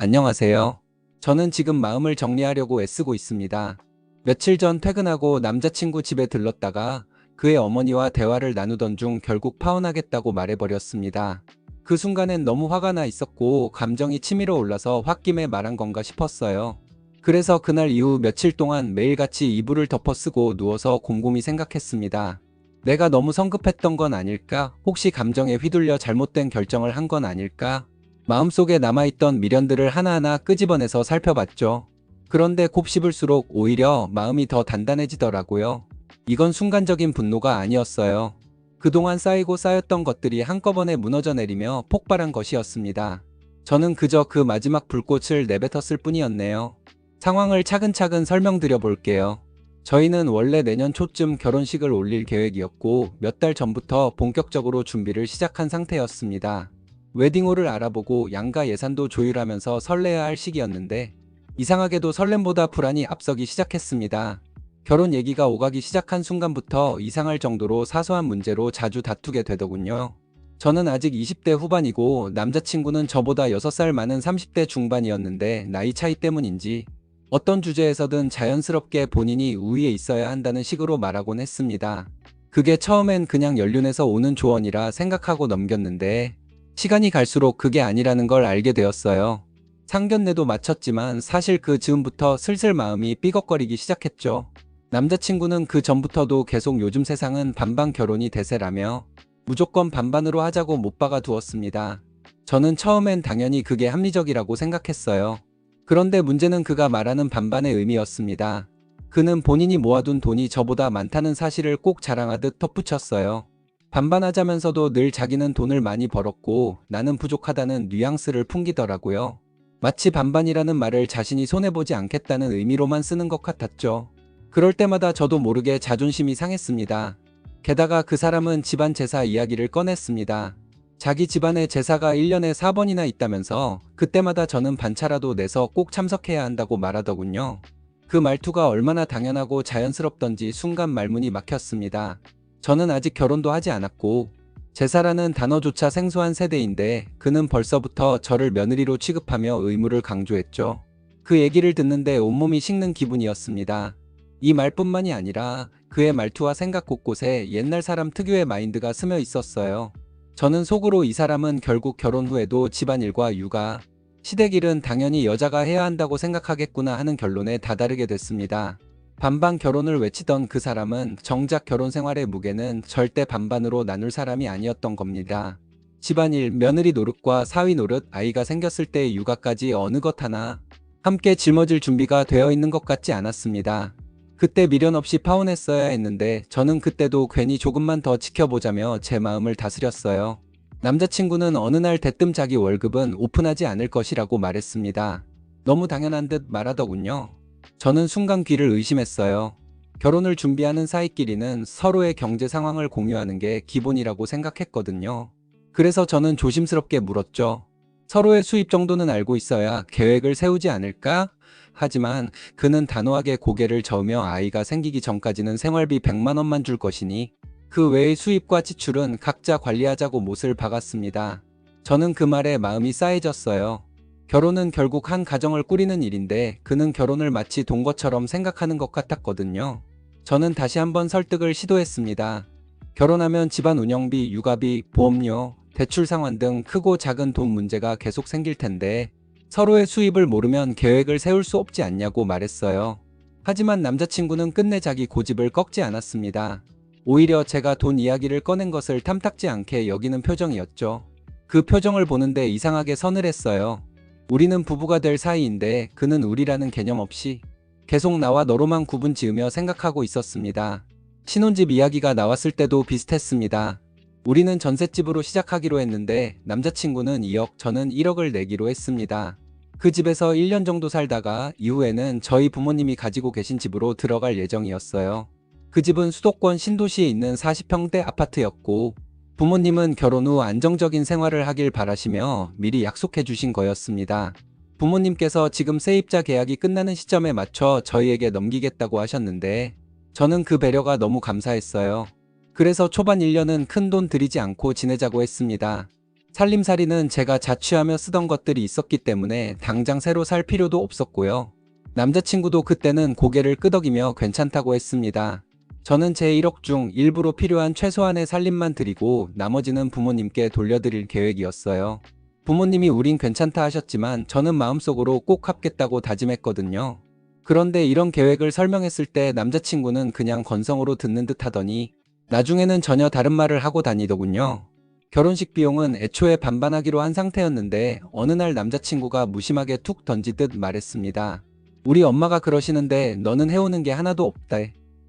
안녕하세요. 저는 지금 마음을 정리하려고 애쓰고 있습니다. 며칠 전 퇴근하고 남자친구 집에 들렀다가 그의 어머니와 대화를 나누던 중 결국 파혼하겠다고 말해버렸습니다. 그 순간엔 너무 화가 나 있었고 감정이 치밀어 올라서 홧김에 말한 건가 싶었어요. 그래서 그날 이후 며칠 동안 매일같이 이불을 덮어 쓰고 누워서 곰곰이 생각했습니다. 내가 너무 성급했던 건 아닐까? 혹시 감정에 휘둘려 잘못된 결정을 한 건 아닐까? 마음속에 남아있던 미련들을 하나하나 끄집어내서 살펴봤죠. 그런데 곱씹을수록 오히려 마음이 더 단단해지더라고요. 이건 순간적인 분노가 아니었어요. 그동안 쌓이고 쌓였던 것들이 한꺼번에 무너져 내리며 폭발한 것이었습니다. 저는 그저 그 마지막 불꽃을 내뱉었을 뿐이었네요. 상황을 차근차근 설명드려 볼게요. 저희는 원래 내년 초쯤 결혼식을 올릴 계획이었고 몇 달 전부터 본격적으로 준비를 시작한 상태였습니다. 웨딩홀을 알아보고 양가 예산도 조율하면서 설레야 할 시기였는데 이상하게도 설렘보다 불안이 앞서기 시작했습니다. 결혼 얘기가 오가기 시작한 순간부터 이상할 정도로 사소한 문제로 자주 다투게 되더군요. 저는 아직 20대 후반이고 남자친구는 저보다 6살 많은 30대 중반이었는데 나이 차이 때문인지 어떤 주제에서든 자연스럽게 본인이 우위에 있어야 한다는 식으로 말하곤 했습니다. 그게 처음엔 그냥 연륜에서 오는 조언이라 생각하고 넘겼는데 시간이 갈수록 그게 아니라는 걸 알게 되었어요. 상견례도 마쳤지만 사실 그 즈음부터 슬슬 마음이 삐걱거리기 시작했죠. 남자친구는 그 전부터도 계속 요즘 세상은 반반 결혼이 대세라며 무조건 반반으로 하자고 못 박아 두었습니다. 저는 처음엔 당연히 그게 합리적이라고 생각했어요. 그런데 문제는 그가 말하는 반반의 의미였습니다. 그는 본인이 모아둔 돈이 저보다 많다는 사실을 꼭 자랑하듯 덧붙였어요. 반반하자면서도 늘 자기는 돈을 많이 벌었고 나는 부족하다는 뉘앙스를 풍기더라고요. 마치 반반이라는 말을 자신이 손해보지 않겠다는 의미로만 쓰는 것 같았죠. 그럴 때마다 저도 모르게 자존심이 상했습니다. 게다가 그 사람은 집안 제사 이야기를 꺼냈습니다. 자기 집안에 제사가 1년에 4번이나 있다면서 그때마다 저는 반차라도 내서 꼭 참석해야 한다고 말하더군요. 그 말투가 얼마나 당연하고 자연스럽던지 순간 말문이 막혔습니다. 저는 아직 결혼도 하지 않았고 제사라는 단어조차 생소한 세대인데 그는 벌써부터 저를 며느리로 취급하며 의무를 강조했죠. 그 얘기를 듣는데 온몸이 식는 기분이었습니다. 이 말뿐만이 아니라 그의 말투와 생각 곳곳에 옛날 사람 특유의 마인드가 스며 있었어요. 저는 속으로 이 사람은 결국 결혼 후에도 집안일과 육아, 시댁일은 당연히 여자가 해야 한다고 생각하겠구나 하는 결론에 다다르게 됐습니다. 반반 결혼을 외치던 그 사람은 정작 결혼 생활의 무게는 절대 반반으로 나눌 사람이 아니었던 겁니다. 집안일, 며느리 노릇과 사위 노릇, 아이가 생겼을 때의 육아까지 어느 것 하나 함께 짊어질 준비가 되어 있는 것 같지 않았습니다. 그때 미련 없이 파혼했어야 했는데 저는 그때도 괜히 조금만 더 지켜보자며 제 마음을 다스렸어요. 남자친구는 어느 날 대뜸 자기 월급은 오픈하지 않을 것이라고 말했습니다. 너무 당연한 듯 말하더군요. 저는 순간 귀를 의심했어요. 결혼을 준비하는 사이끼리는 서로의 경제 상황을 공유하는 게 기본이라고 생각했거든요. 그래서 저는 조심스럽게 물었죠. 서로의 수입 정도는 알고 있어야 계획을 세우지 않을까? 하지만 그는 단호하게 고개를 저으며 아이가 생기기 전까지는 생활비 100만 원만 줄 것이니 그 외의 수입과 지출은 각자 관리하자고 못을 박았습니다. 저는 그 말에 마음이 싸해졌어요. 결혼은 결국 한 가정을 꾸리는 일인데 그는 결혼을 마치 돈 것처럼 생각하는 것 같았거든요. 저는 다시 한번 설득을 시도했습니다. 결혼하면 집안 운영비, 육아비, 보험료, 대출 상환 등 크고 작은 돈 문제가 계속 생길 텐데 서로의 수입을 모르면 계획을 세울 수 없지 않냐고 말했어요. 하지만 남자친구는 끝내 자기 고집을 꺾지 않았습니다. 오히려 제가 돈 이야기를 꺼낸 것을 탐탁지 않게 여기는 표정이었죠. 그 표정을 보는데 이상하게 서늘했어요. 우리는 부부가 될 사이인데 그는 우리라는 개념 없이 계속 나와 너로만 구분 지으며 생각하고 있었습니다. 신혼집 이야기가 나왔을 때도 비슷했습니다. 우리는 전셋집으로 시작하기로 했는데 남자친구는 2억, 저는 1억을 내기로 했습니다. 그 집에서 1년 정도 살다가 이후에는 저희 부모님이 가지고 계신 집으로 들어갈 예정이었어요. 그 집은 수도권 신도시에 있는 40평대 아파트였고 부모님은 결혼 후 안정적인 생활을 하길 바라시며 미리 약속해 주신 거였습니다. 부모님께서 지금 세입자 계약이 끝나는 시점에 맞춰 저희에게 넘기겠다고 하셨는데 저는 그 배려가 너무 감사했어요. 그래서 초반 1년은 큰돈 들이지 않고 지내자고 했습니다. 살림살이는 제가 자취하며 쓰던 것들이 있었기 때문에 당장 새로 살 필요도 없었고요. 남자친구도 그때는 고개를 끄덕이며 괜찮다고 했습니다. 저는 제 1억 중 일부로 필요한 최소한의 살림만 드리고 나머지는 부모님께 돌려드릴 계획이었어요. 부모님이 우린 괜찮다 하셨지만 저는 마음속으로 꼭 갚겠다고 다짐했거든요. 그런데 이런 계획을 설명했을 때 남자친구는 그냥 건성으로 듣는 듯 하더니 나중에는 전혀 다른 말을 하고 다니더군요. 결혼식 비용은 애초에 반반하기로 한 상태였는데 어느 날 남자친구가 무심하게 툭 던지듯 말했습니다. 우리 엄마가 그러시는데 너는 해오는 게 하나도 없다.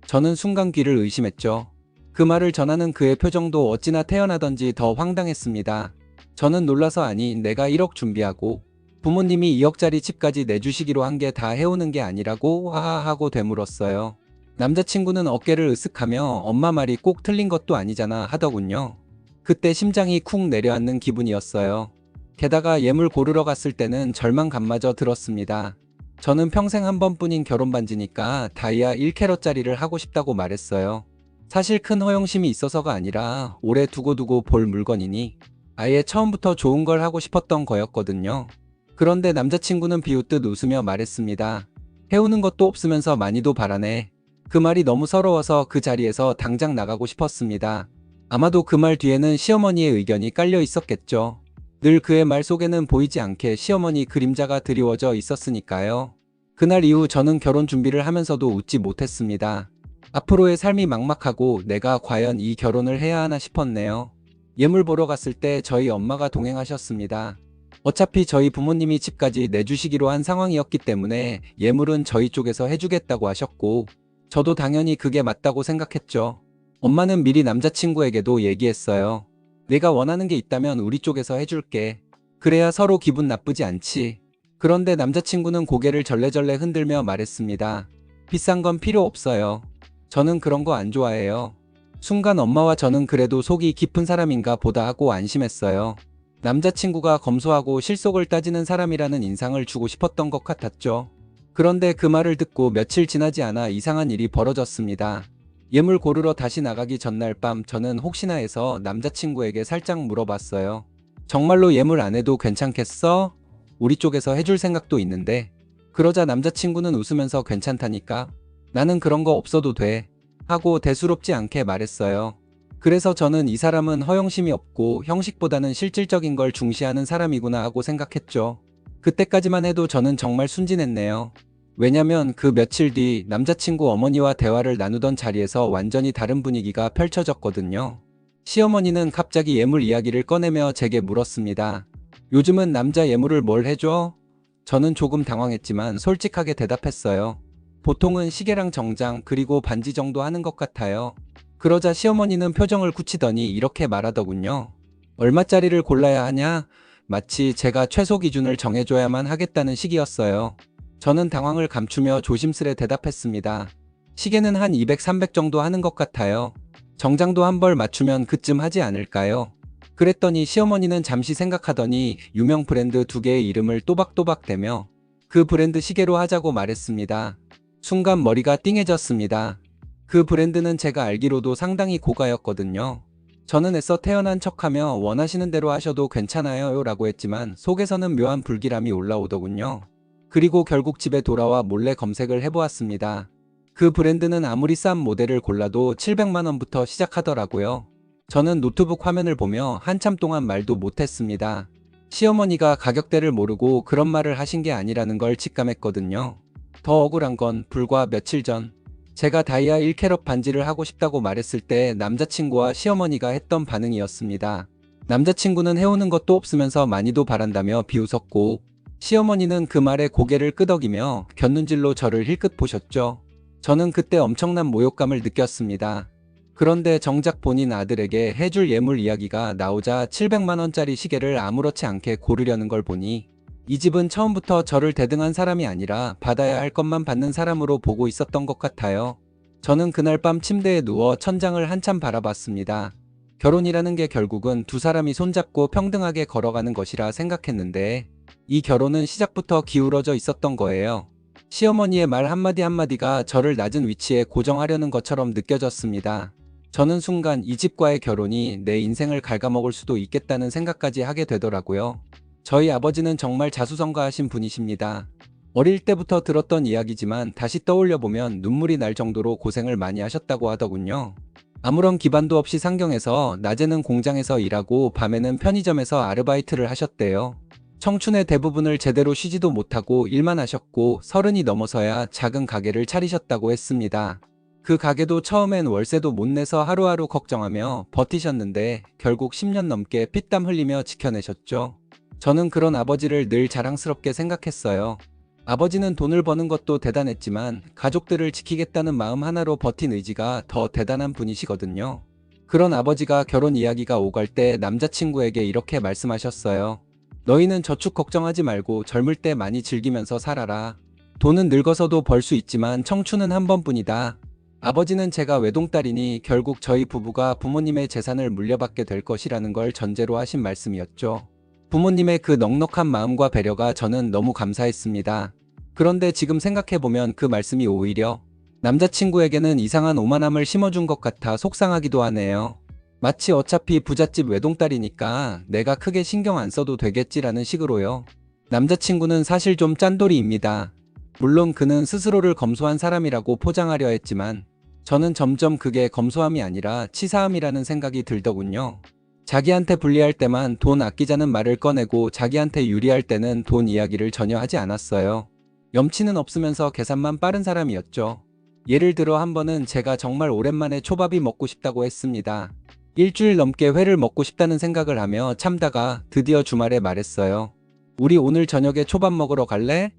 저는 순간 귀를 의심했죠. 그 말을 전하는 그의 표정도 어찌나 태연하던지 더 황당했습니다. 저는 놀라서 아니 내가 1억 준비하고 부모님이 2억짜리 집까지 내주시기로 한 게 다 해오는 게 아니라고 하하하고 되물었어요. 남자친구는 어깨를 으쓱하며 엄마 말이 꼭 틀린 것도 아니잖아 하더군요. 그때 심장이 쿵 내려앉는 기분이었어요. 게다가 예물 고르러 갔을 때는 절망감마저 들었습니다. 저는 평생 한 번뿐인 결혼 반지니까 다이아 1캐럿짜리를 하고 싶다고 말했어요. 사실 큰 허영심이 있어서가 아니라 오래 두고두고 볼 물건이니 아예 처음부터 좋은 걸 하고 싶었던 거였거든요. 그런데 남자친구는 비웃듯 웃으며 말했습니다. 해오는 것도 없으면서 많이도 바라네. 그 말이 너무 서러워서 그 자리에서 당장 나가고 싶었습니다. 아마도 그 말 뒤에는 시어머니의 의견이 깔려 있었겠죠. 늘 그의 말 속에는 보이지 않게 시어머니 그림자가 드리워져 있었으니까요. 그날 이후 저는 결혼 준비를 하면서도 웃지 못했습니다. 앞으로의 삶이 막막하고 내가 과연 이 결혼을 해야 하나 싶었네요. 예물 보러 갔을 때 저희 엄마가 동행하셨습니다. 어차피 저희 부모님이 집까지 내주시기로 한 상황이었기 때문에 예물은 저희 쪽에서 해주겠다고 하셨고 저도 당연히 그게 맞다고 생각했죠. 엄마는 미리 남자친구에게도 얘기했어요. 내가 원하는 게 있다면 우리 쪽에서 해줄게. 그래야 서로 기분 나쁘지 않지. 그런데 남자친구는 고개를 절레절레 흔들며 말했습니다. 비싼 건 필요 없어요. 저는 그런 거 안 좋아해요. 순간 엄마와 저는 그래도 속이 깊은 사람인가 보다 하고 안심했어요. 남자친구가 검소하고 실속을 따지는 사람이라는 인상을 주고 싶었던 것 같았죠. 그런데 그 말을 듣고 며칠 지나지 않아 이상한 일이 벌어졌습니다. 예물 고르러 다시 나가기 전날 밤 저는 혹시나 해서 남자친구에게 살짝 물어봤어요. 정말로 예물 안 해도 괜찮겠어? 우리 쪽에서 해줄 생각도 있는데. 그러자 남자친구는 웃으면서 괜찮다니까. 나는 그런 거 없어도 돼. 하고 대수롭지 않게 말했어요. 그래서 저는 이 사람은 허영심이 없고 형식보다는 실질적인 걸 중시하는 사람이구나 하고 생각했죠. 그때까지만 해도 저는 정말 순진했네요. 왜냐면 그 며칠 뒤 남자친구 어머니와 대화를 나누던 자리에서 완전히 다른 분위기가 펼쳐졌거든요. 시어머니는 갑자기 예물 이야기를 꺼내며 제게 물었습니다. 요즘은 남자 예물을 뭘 해줘? 저는 조금 당황했지만 솔직하게 대답했어요. 보통은 시계랑 정장 그리고 반지 정도 하는 것 같아요. 그러자 시어머니는 표정을 굳히더니 이렇게 말하더군요. 얼마짜리를 골라야 하냐? 마치 제가 최소 기준을 정해줘야만 하겠다는 식이었어요. 저는 당황을 감추며 조심스레 대답했습니다. 시계는 한 200, 300 정도 하는 것 같아요. 정장도 한 벌 맞추면 그쯤 하지 않을까요? 그랬더니 시어머니는 잠시 생각하더니 유명 브랜드 2개의 이름을 또박또박 대며 그 브랜드 시계로 하자고 말했습니다. 순간 머리가 띵해졌습니다. 그 브랜드는 제가 알기로도 상당히 고가였거든요. 저는 애써 태연한 척하며 원하시는 대로 하셔도 괜찮아요 라고 했지만 속에서는 묘한 불길함이 올라오더군요. 그리고 결국 집에 돌아와 몰래 검색을 해보았습니다. 그 브랜드는 아무리 싼 모델을 골라도 700만 원부터 시작하더라고요. 저는 노트북 화면을 보며 한참 동안 말도 못했습니다. 시어머니가 가격대를 모르고 그런 말을 하신 게 아니라는 걸 직감했거든요. 더 억울한 건 불과 며칠 전 제가 다이아 1캐럿 반지를 하고 싶다고 말했을 때 남자친구와 시어머니가 했던 반응이었습니다. 남자친구는 해오는 것도 없으면서 많이도 바란다며 비웃었고 시어머니는 그 말에 고개를 끄덕이며 곁눈질로 저를 힐끗 보셨죠. 저는 그때 엄청난 모욕감을 느꼈습니다. 그런데 정작 본인 아들에게 해줄 예물 이야기가 나오자 700만 원짜리 시계를 아무렇지 않게 고르려는 걸 보니 이 집은 처음부터 저를 대등한 사람이 아니라 받아야 할 것만 받는 사람으로 보고 있었던 것 같아요. 저는 그날 밤 침대에 누워 천장을 한참 바라봤습니다. 결혼이라는 게 결국은 두 사람이 손잡고 평등하게 걸어가는 것이라 생각했는데 이 결혼은 시작부터 기울어져 있었던 거예요. 시어머니의 말 한마디 한마디가 저를 낮은 위치에 고정하려는 것처럼 느껴졌습니다. 저는 순간 이 집과의 결혼이 내 인생을 갉아먹을 수도 있겠다는 생각까지 하게 되더라고요. 저희 아버지는 정말 자수성가하신 분이십니다. 어릴 때부터 들었던 이야기지만 다시 떠올려보면 눈물이 날 정도로 고생을 많이 하셨다고 하더군요. 아무런 기반도 없이 상경해서 낮에는 공장에서 일하고 밤에는 편의점에서 아르바이트를 하셨대요. 청춘의 대부분을 제대로 쉬지도 못하고 일만 하셨고 30이 넘어서야 작은 가게를 차리셨다고 했습니다. 그 가게도 처음엔 월세도 못 내서 하루하루 걱정하며 버티셨는데 결국 10년 넘게 피땀 흘리며 지켜내셨죠. 저는 그런 아버지를 늘 자랑스럽게 생각했어요. 아버지는 돈을 버는 것도 대단했지만 가족들을 지키겠다는 마음 하나로 버틴 의지가 더 대단한 분이시거든요. 그런 아버지가 결혼 이야기가 오갈 때 남자친구에게 이렇게 말씀하셨어요. 너희는 저축 걱정하지 말고 젊을 때 많이 즐기면서 살아라. 돈은 늙어서도 벌 수 있지만 청춘은 한 번뿐이다. 아버지는 제가 외동딸이니 결국 저희 부부가 부모님의 재산을 물려받게 될 것이라는 걸 전제로 하신 말씀이었죠. 부모님의 그 넉넉한 마음과 배려가 저는 너무 감사했습니다. 그런데 지금 생각해보면 그 말씀이 오히려 남자친구에게는 이상한 오만함을 심어준 것 같아 속상하기도 하네요. 마치 어차피 부잣집 외동딸이니까 내가 크게 신경 안 써도 되겠지라는 식으로요. 남자친구는 사실 좀 짠돌이입니다. 물론 그는 스스로를 검소한 사람이라고 포장하려 했지만 저는 점점 그게 검소함이 아니라 치사함이라는 생각이 들더군요. 자기한테 불리할 때만 돈 아끼자는 말을 꺼내고 자기한테 유리할 때는 돈 이야기를 전혀 하지 않았어요. 염치는 없으면서 계산만 빠른 사람이었죠. 예를 들어 한 번은 제가 정말 오랜만에 초밥이 먹고 싶다고 했습니다. 일주일 넘게 회를 먹고 싶다는 생각을 하며 참다가 드디어 주말에 말했어요. 우리 오늘 저녁에 초밥 먹으러 갈래?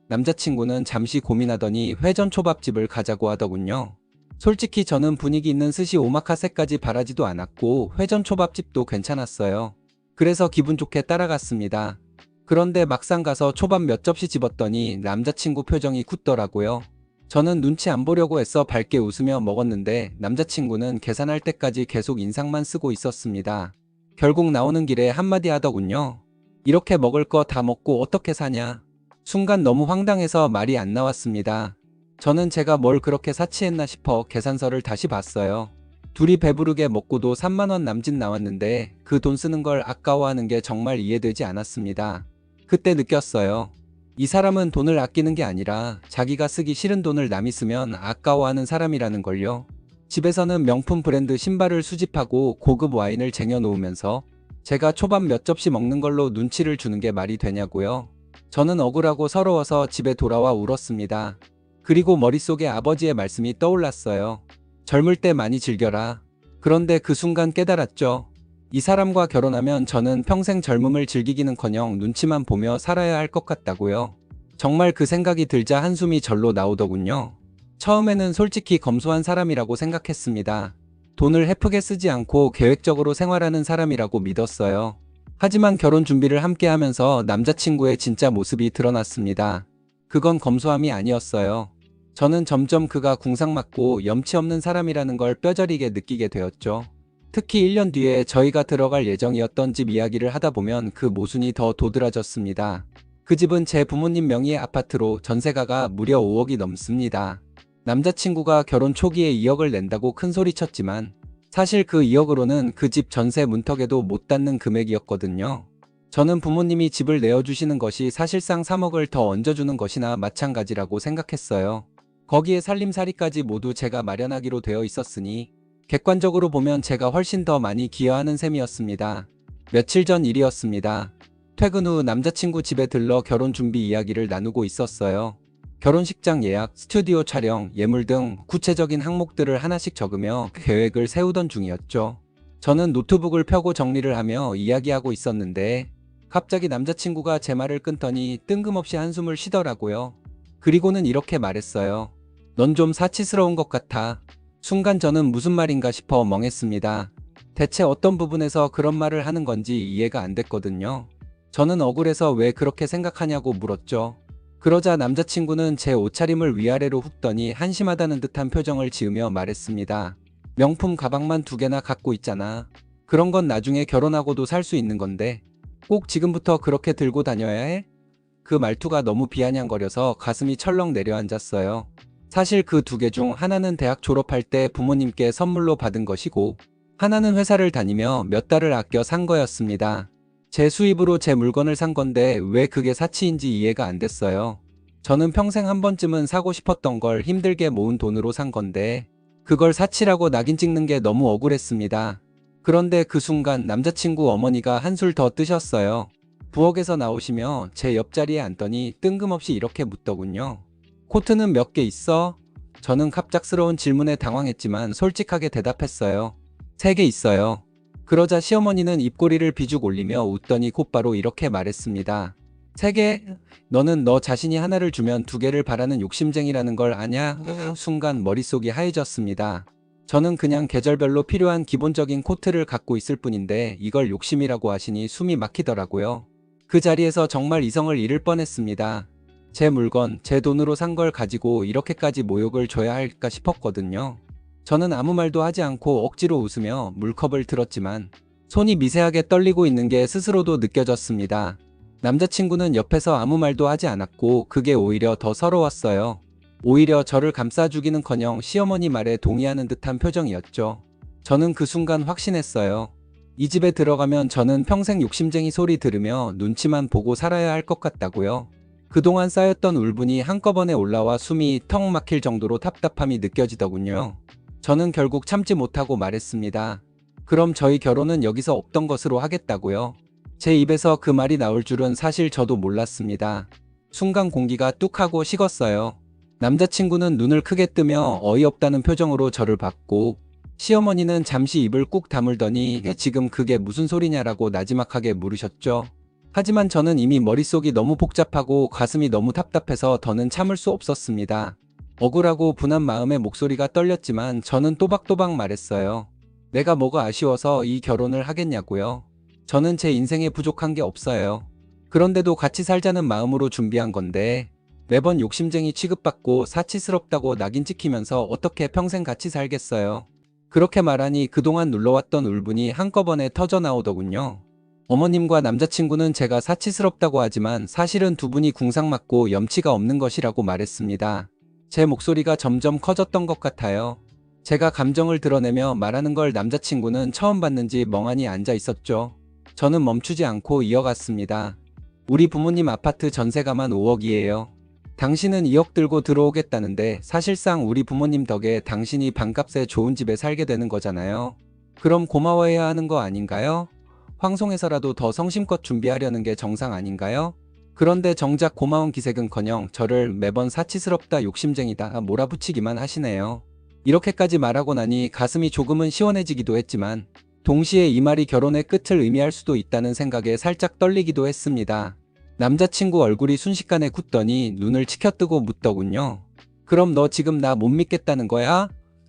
남자친구는 잠시 고민하더니 회전 초밥집을 가자고 하더군요. 솔직히 저는 분위기 있는 스시 오마카세까지 바라지도 않았고 회전 초밥집도 괜찮았어요. 그래서 기분 좋게 따라갔습니다. 그런데 막상 가서 초밥 몇 접시 집었더니 남자친구 표정이 굳더라고요. 저는 눈치 안 보려고 애써 밝게 웃으며 먹었는데 남자친구는 계산할 때까지 계속 인상만 쓰고 있었습니다. 결국 나오는 길에 한마디 하더군요. 이렇게 먹을 거 다 먹고 어떻게 사냐. 순간 너무 황당해서 말이 안 나왔습니다. 저는 제가 뭘 그렇게 사치했나 싶어 계산서를 다시 봤어요. 둘이 배부르게 먹고도 3만 원 남짓 나왔는데 그 돈 쓰는 걸 아까워하는 게 정말 이해되지 않았습니다. 그때 느꼈어요. 이 사람은 돈을 아끼는 게 아니라 자기가 쓰기 싫은 돈을 남이 쓰면 아까워하는 사람이라는 걸요. 집에서는 명품 브랜드 신발을 수집하고 고급 와인을 쟁여놓으면서 제가 초밥 몇 접시 먹는 걸로 눈치를 주는 게 말이 되냐고요. 저는 억울하고 서러워서 집에 돌아와 울었습니다. 그리고 머릿속에 아버지의 말씀이 떠올랐어요. 젊을 때 많이 즐겨라. 그런데 그 순간 깨달았죠. 이 사람과 결혼하면 저는 평생 젊음을 즐기기는커녕 눈치만 보며 살아야 할 것 같다고요. 정말 그 생각이 들자 한숨이 절로 나오더군요. 처음에는 솔직히 검소한 사람이라고 생각했습니다. 돈을 헤프게 쓰지 않고 계획적으로 생활하는 사람이라고 믿었어요. 하지만 결혼 준비를 함께 하면서 남자친구의 진짜 모습이 드러났습니다. 그건 검소함이 아니었어요. 저는 점점 그가 궁상맞고 염치 없는 사람이라는 걸 뼈저리게 느끼게 되었죠. 특히 1년 뒤에 저희가 들어갈 예정이었던 집 이야기를 하다 보면 그 모순이 더 도드라졌습니다. 그 집은 제 부모님 명의의 아파트로 전세가가 무려 5억이 넘습니다. 남자친구가 결혼 초기에 2억을 낸다고 큰소리쳤지만 사실 그 2억으로는 그 집 전세 문턱에도 못 닿는 금액이었거든요. 저는 부모님이 집을 내어주시는 것이 사실상 3억을 더 얹어주는 것이나 마찬가지라고 생각했어요. 거기에 살림살이까지 모두 제가 마련하기로 되어 있었으니 객관적으로 보면 제가 훨씬 더 많이 기여하는 셈이었습니다. 며칠 전 일이었습니다. 퇴근 후 남자친구 집에 들러 결혼 준비 이야기를 나누고 있었어요. 결혼식장 예약, 스튜디오 촬영, 예물 등 구체적인 항목들을 하나씩 적으며 계획을 세우던 중이었죠. 저는 노트북을 펴고 정리를 하며 이야기하고 있었는데 갑자기 남자친구가 제 말을 끊더니 뜬금없이 한숨을 쉬더라고요. 그리고는 이렇게 말했어요. 넌 좀 사치스러운 것 같아. 순간 저는 무슨 말인가 싶어 멍했습니다. 대체 어떤 부분에서 그런 말을 하는 건지 이해가 안 됐거든요. 저는 억울해서 왜 그렇게 생각하냐고 물었죠. 그러자 남자친구는 제 옷차림을 위아래로 훑더니 한심하다는 듯한 표정을 지으며 말했습니다. 명품 가방만 2개나 갖고 있잖아. 그런 건 나중에 결혼하고도 살 수 있는 건데 꼭 지금부터 그렇게 들고 다녀야 해? 그 말투가 너무 비아냥거려서 가슴이 철렁 내려앉았어요. 사실 그 두 개 중 하나는 대학 졸업할 때 부모님께 선물로 받은 것이고, 하나는 회사를 다니며 몇 달을 아껴 산 거였습니다. 제 수입으로 제 물건을 산 건데 왜 그게 사치인지 이해가 안 됐어요. 저는 평생 한 번쯤은 사고 싶었던 걸 힘들게 모은 돈으로 산 건데, 그걸 사치라고 낙인 찍는 게 너무 억울했습니다. 그런데 그 순간 남자친구 어머니가 한술 더 뜨셨어요. 부엌에서 나오시며 제 옆자리에 앉더니 뜬금없이 이렇게 묻더군요. 코트는 몇 개 있어? 저는 갑작스러운 질문에 당황했지만 솔직하게 대답했어요. 3개 있어요. 그러자 시어머니는 입꼬리를 비죽 올리며 웃더니 곧바로 이렇게 말했습니다. 3개? 너는 너 자신이 하나를 주면 2개를 바라는 욕심쟁이라는 걸 아냐? 순간 머릿속이 하얘졌습니다. 저는 그냥 계절별로 필요한 기본적인 코트를 갖고 있을 뿐인데 이걸 욕심이라고 하시니 숨이 막히더라고요. 그 자리에서 정말 이성을 잃을 뻔했습니다. 제 물건, 제 돈으로 산 걸 가지고 이렇게까지 모욕을 줘야 할까 싶었거든요. 저는 아무 말도 하지 않고 억지로 웃으며 물컵을 들었지만 손이 미세하게 떨리고 있는 게 스스로도 느껴졌습니다. 남자친구는 옆에서 아무 말도 하지 않았고 그게 오히려 더 서러웠어요. 오히려 저를 감싸주기는커녕 시어머니 말에 동의하는 듯한 표정이었죠. 저는 그 순간 확신했어요. 이 집에 들어가면 저는 평생 욕심쟁이 소리 들으며 눈치만 보고 살아야 할 것 같다고요. 그동안 쌓였던 울분이 한꺼번에 올라와 숨이 턱 막힐 정도로 답답함이 느껴지더군요. 저는 결국 참지 못하고 말했습니다. 그럼 저희 결혼은 여기서 없던 것으로 하겠다고요. 제 입에서 그 말이 나올 줄은 사실 저도 몰랐습니다. 순간 공기가 뚝 하고 식었어요. 남자친구는 눈을 크게 뜨며 어이없다는 표정으로 저를 봤고, 시어머니는 잠시 입을 꾹 다물더니 지금 그게 무슨 소리냐라고 나지막하게 물으셨죠. 하지만 저는 이미 머릿속이 너무 복잡하고 가슴이 너무 답답해서 더는 참을 수 없었습니다. 억울하고 분한 마음에 목소리가 떨렸지만 저는 또박또박 말했어요. 내가 뭐가 아쉬워서 이 결혼을 하겠냐고요. 저는 제 인생에 부족한 게 없어요. 그런데도 같이 살자는 마음으로 준비한 건데 매번 욕심쟁이 취급받고 사치스럽다고 낙인 찍히면서 어떻게 평생 같이 살겠어요. 그렇게 말하니 그동안 눌러왔던 울분이 한꺼번에 터져 나오더군요. 어머님과 남자친구는 제가 사치스럽다고 하지만 사실은 두 분이 궁상맞고 염치가 없는 것이라고 말했습니다. 제 목소리가 점점 커졌던 것 같아요. 제가 감정을 드러내며 말하는 걸 남자친구는 처음 봤는지 멍하니 앉아 있었죠. 저는 멈추지 않고 이어갔습니다. 우리 부모님 아파트 전세가만 5억이에요. 당신은 2억 들고 들어오겠다는데 사실상 우리 부모님 덕에 당신이 반값에 좋은 집에 살게 되는 거잖아요. 그럼 고마워해야 하는 거 아닌가요? 황송해서라도 더 성심껏 준비하려는 게 정상 아닌가요? 그런데 정작 고마운 기색은커녕 저를 매번 사치스럽다 욕심쟁이다 몰아붙이기만 하시네요. 이렇게까지 말하고 나니 가슴이 조금은 시원해지기도 했지만 동시에 이 말이 결혼의 끝을 의미할 수도 있다는 생각에 살짝 떨리기도 했습니다. 남자친구 얼굴이 순식간에 굳더니 눈을 치켜뜨고 묻더군요. 그럼 너 지금 나 못 믿겠다는 거야?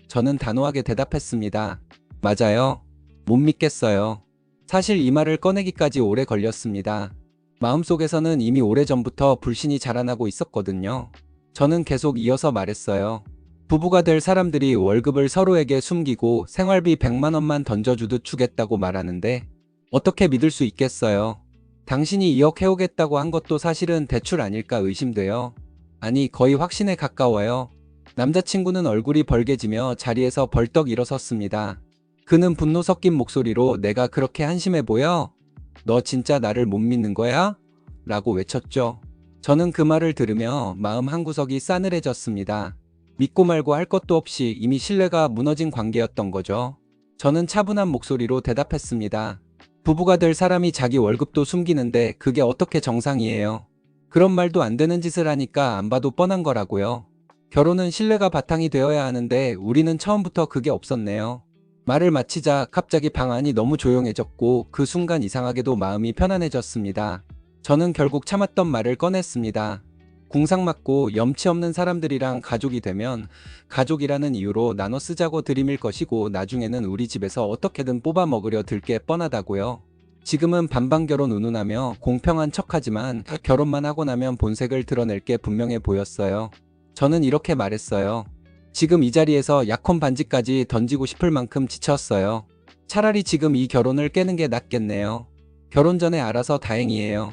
저는 단호하게 대답했습니다. 맞아요. 못 믿겠어요. 사실 이 말을 꺼내기까지 오래 걸렸습니다. 마음속에서는 이미 오래전부터 불신이 자라나고 있었거든요. 저는 계속 이어서 말했어요. 부부가 될 사람들이 월급을 서로에게 숨기고 생활비 100만 원만 던져주듯 주겠다고 말하는데 어떻게 믿을 수 있겠어요? 당신이 2억 해오겠다고 한 것도 사실은 대출 아닐까 의심돼요. 아니 거의 확신에 가까워요. 남자친구는 얼굴이 벌개지며 자리에서 벌떡 일어섰습니다. 그는 분노 섞인 목소리로 내가 그렇게 한심해 보여? 너 진짜 나를 못 믿는 거야? 라고 외쳤죠. 저는 그 말을 들으며 마음 한구석이 싸늘해졌습니다. 믿고 말고 할 것도 없이 이미 신뢰가 무너진 관계였던 거죠. 저는 차분한 목소리로 대답했습니다. 부부가 될 사람이 자기 월급도 숨기는데 그게 어떻게 정상이에요? 그런 말도 안 되는 짓을 하니까 안 봐도 뻔한 거라고요. 결혼은 신뢰가 바탕이 되어야 하는데 우리는 처음부터 그게 없었네요. 말을 마치자 갑자기 방 안이 너무 조용해졌고 그 순간 이상하게도 마음이 편안해졌습니다. 저는 결국 참았던 말을 꺼냈습니다. 궁상맞고 염치 없는 사람들이랑 가족이 되면 가족이라는 이유로 나눠 쓰자고 들이밀 것이고 나중에는 우리 집에서 어떻게든 뽑아 먹으려 들 게 뻔하다고요. 지금은 반반 결혼 운운하며 공평한 척하지만 결혼만 하고 나면 본색을 드러낼 게 분명해 보였어요. 저는 이렇게 말했어요. 지금 이 자리에서 약혼 반지까지 던지고 싶을 만큼 지쳤어요. 차라리 지금 이 결혼을 깨는 게 낫겠네요. 결혼 전에 알아서 다행이에요.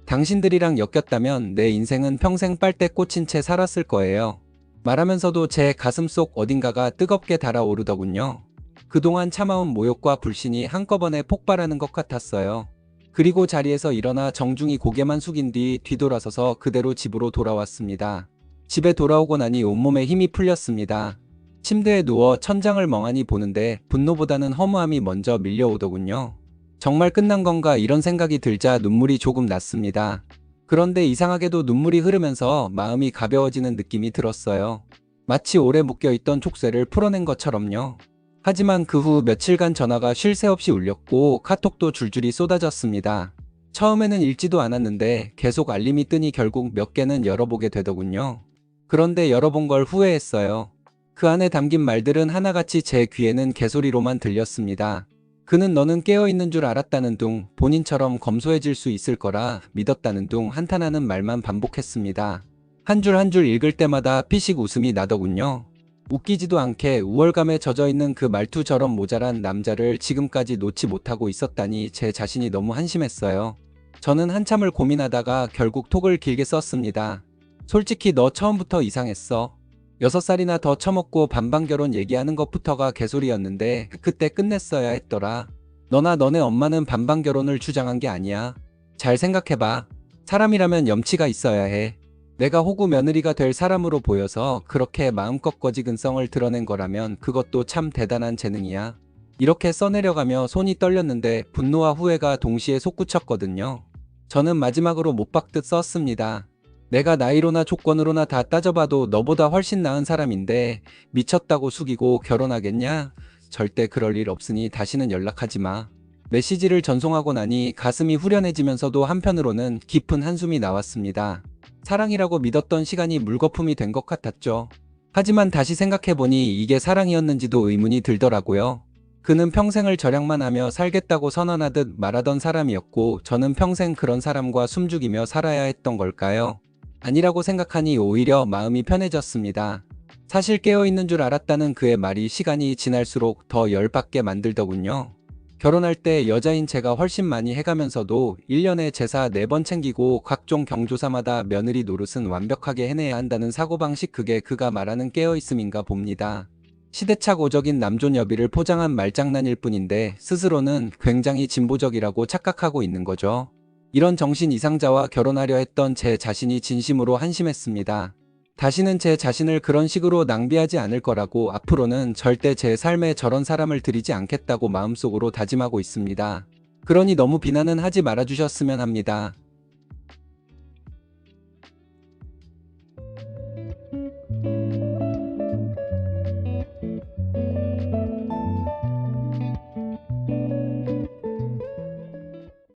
당신들이랑 엮였다면 내 인생은 평생 빨대 꽂힌 채 살았을 거예요. 말하면서도 제 가슴속 어딘가가 뜨겁게 달아오르더군요. 그동안 참아온 모욕과 불신이 한꺼번에 폭발하는 것 같았어요. 그리고 자리에서 일어나 정중히 고개만 숙인 뒤 뒤돌아서서 그대로 집으로 돌아왔습니다. 집에 돌아오고 나니 온몸에 힘이 풀렸습니다. 침대에 누워 천장을 멍하니 보는데 분노보다는 허무함이 먼저 밀려오더군요. 정말 끝난 건가 이런 생각이 들자 눈물이 조금 났습니다. 그런데 이상하게도 눈물이 흐르면서 마음이 가벼워지는 느낌이 들었어요. 마치 오래 묶여있던 족쇄를 풀어낸 것처럼요. 하지만 그 후 며칠간 전화가 쉴 새 없이 울렸고 카톡도 줄줄이 쏟아졌습니다. 처음에는 읽지도 않았는데 계속 알림이 뜨니 결국 몇 개는 열어보게 되더군요. 그런데 열어본 걸 후회했어요. 그 안에 담긴 말들은 하나같이 제 귀에는 개소리로만 들렸습니다. 그는 너는 깨어있는 줄 알았다는 둥, 본인처럼 검소해질 수 있을 거라 믿었다는 둥 한탄하는 말만 반복했습니다. 한 줄 한 줄 읽을 때마다 피식 웃음이 나더군요. 웃기지도 않게 우월감에 젖어있는 그 말투처럼 모자란 남자를 지금까지 놓지 못하고 있었다니 제 자신이 너무 한심했어요. 저는 한참을 고민하다가 결국 톡을 길게 썼습니다. 솔직히 너 처음부터 이상했어. 6살이나 더 처먹고 반반결혼 얘기하는 것부터가 개소리였는데 그때 끝냈어야 했더라. 너나 너네 엄마는 반반결혼을 주장한 게 아니야. 잘 생각해봐. 사람이라면 염치가 있어야 해. 내가 호구 며느리가 될 사람으로 보여서 그렇게 마음껏 거지근성을 드러낸 거라면 그것도 참 대단한 재능이야. 이렇게 써내려가며 손이 떨렸는데 분노와 후회가 동시에 솟구쳤거든요. 저는 마지막으로 못 박듯 썼습니다. 내가 나이로나 조건으로나 다 따져봐도 너보다 훨씬 나은 사람인데 미쳤다고 숙이고 결혼하겠냐? 절대 그럴 일 없으니 다시는 연락하지 마. 메시지를 전송하고 나니 가슴이 후련해지면서도 한편으로는 깊은 한숨이 나왔습니다. 사랑이라고 믿었던 시간이 물거품이 된 것 같았죠. 하지만 다시 생각해보니 이게 사랑이었는지도 의문이 들더라고요. 그는 평생을 절약만 하며 살겠다고 선언하듯 말하던 사람이었고 저는 평생 그런 사람과 숨죽이며 살아야 했던 걸까요? 아니라고 생각하니 오히려 마음이 편해졌습니다. 사실 깨어있는 줄 알았다는 그의 말이 시간이 지날수록 더 열받게 만들더군요. 결혼할 때 여자인 제가 훨씬 많이 해가면서도 1년에 제사 4번 챙기고 각종 경조사마다 며느리 노릇은 완벽하게 해내야 한다는 사고방식, 그게 그가 말하는 깨어있음인가 봅니다. 시대착오적인 남존여비를 포장한 말장난일 뿐인데 스스로는 굉장히 진보적이라고 착각하고 있는 거죠. 이런 정신 이상자와 결혼하려 했던 제 자신이 진심으로 한심했습니다. 다시는 제 자신을 그런 식으로 낭비하지 않을 거라고, 앞으로는 절대 제 삶에 저런 사람을 들이지 않겠다고 마음속으로 다짐하고 있습니다. 그러니 너무 비난은 하지 말아주셨으면 합니다.